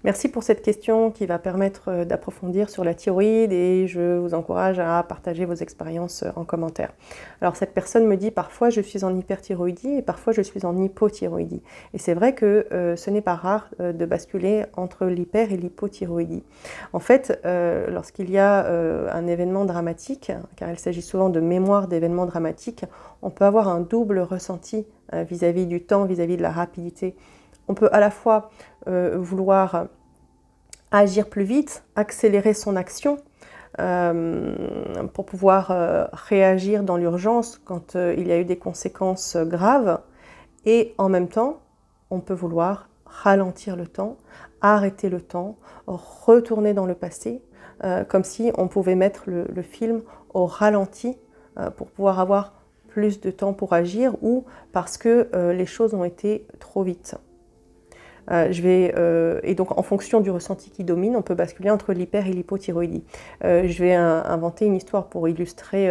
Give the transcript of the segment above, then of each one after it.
Merci pour cette question qui va permettre d'approfondir sur la thyroïde et je vous encourage à partager vos expériences en commentaire. Alors cette personne me dit parfois je suis en hyperthyroïdie et parfois je suis en hypothyroïdie. Et c'est vrai que ce n'est pas rare de basculer entre l'hyper et l'hypothyroïdie. En fait, lorsqu'il y a un événement dramatique, car il s'agit souvent de mémoire d'événements dramatiques, on peut avoir un double ressenti vis-à-vis du temps, vis-à-vis de la rapidité. On peut à la fois vouloir agir plus vite, accélérer son action pour pouvoir réagir dans l'urgence quand il y a eu des conséquences graves. Et en même temps, on peut vouloir ralentir le temps, arrêter le temps, retourner dans le passé, comme si on pouvait mettre le film au ralenti pour pouvoir avoir plus de temps pour agir ou parce que les choses ont été trop vite. Et donc en fonction du ressenti qui domine, on peut basculer entre l'hyper et l'hypothyroïdie. Je vais inventer une histoire pour illustrer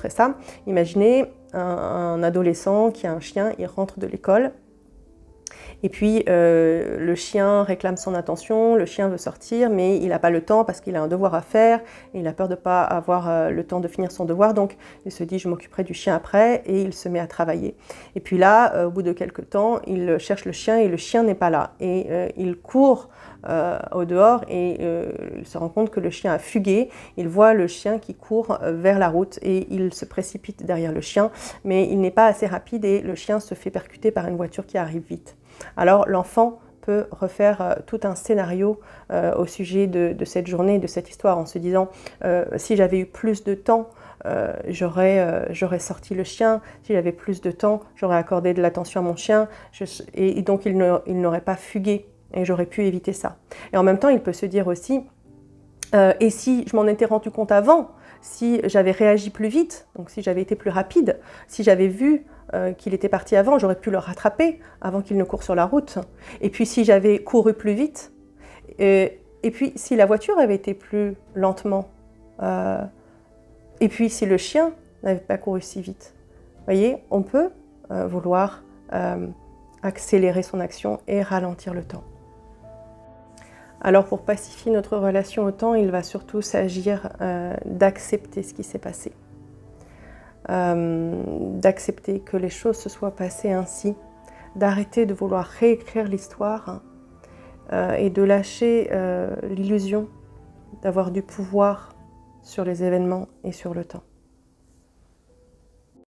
ça. Imaginez un adolescent qui a un chien, il rentre de l'école. Et puis le chien réclame son attention, le chien veut sortir, mais il n'a pas le temps parce qu'il a un devoir à faire, et il a peur de ne pas avoir le temps de finir son devoir, donc il se dit je m'occuperai du chien après, et il se met à travailler. Et puis là, au bout de quelques temps, il cherche le chien et le chien n'est pas là. Et il court au dehors et il se rend compte que le chien a fugué. Il voit le chien qui court vers la route et il se précipite derrière le chien, mais il n'est pas assez rapide et le chien se fait percuter par une voiture qui arrive vite. Alors l'enfant peut refaire tout un scénario au sujet de cette journée, de cette histoire, en se disant si j'avais eu plus de temps, j'aurais sorti le chien, si j'avais plus de temps, j'aurais accordé de l'attention à mon chien, et donc il n'aurait pas fugué, et j'aurais pu éviter ça. Et en même temps, il peut se dire aussi, et si je m'en étais rendu compte avant, si j'avais réagi plus vite, donc si j'avais été plus rapide, si j'avais vu qu'il était parti avant, j'aurais pu le rattraper avant qu'il ne court sur la route. Et puis si j'avais couru plus vite, et puis si la voiture avait été plus lentement, et puis si le chien n'avait pas couru si vite. Vous voyez, on peut vouloir accélérer son action et ralentir le temps. Alors pour pacifier notre relation au temps, il va surtout s'agir d'accepter ce qui s'est passé. D'accepter que les choses se soient passées ainsi, d'arrêter de vouloir réécrire l'histoire et de lâcher l'illusion d'avoir du pouvoir sur les événements et sur le temps.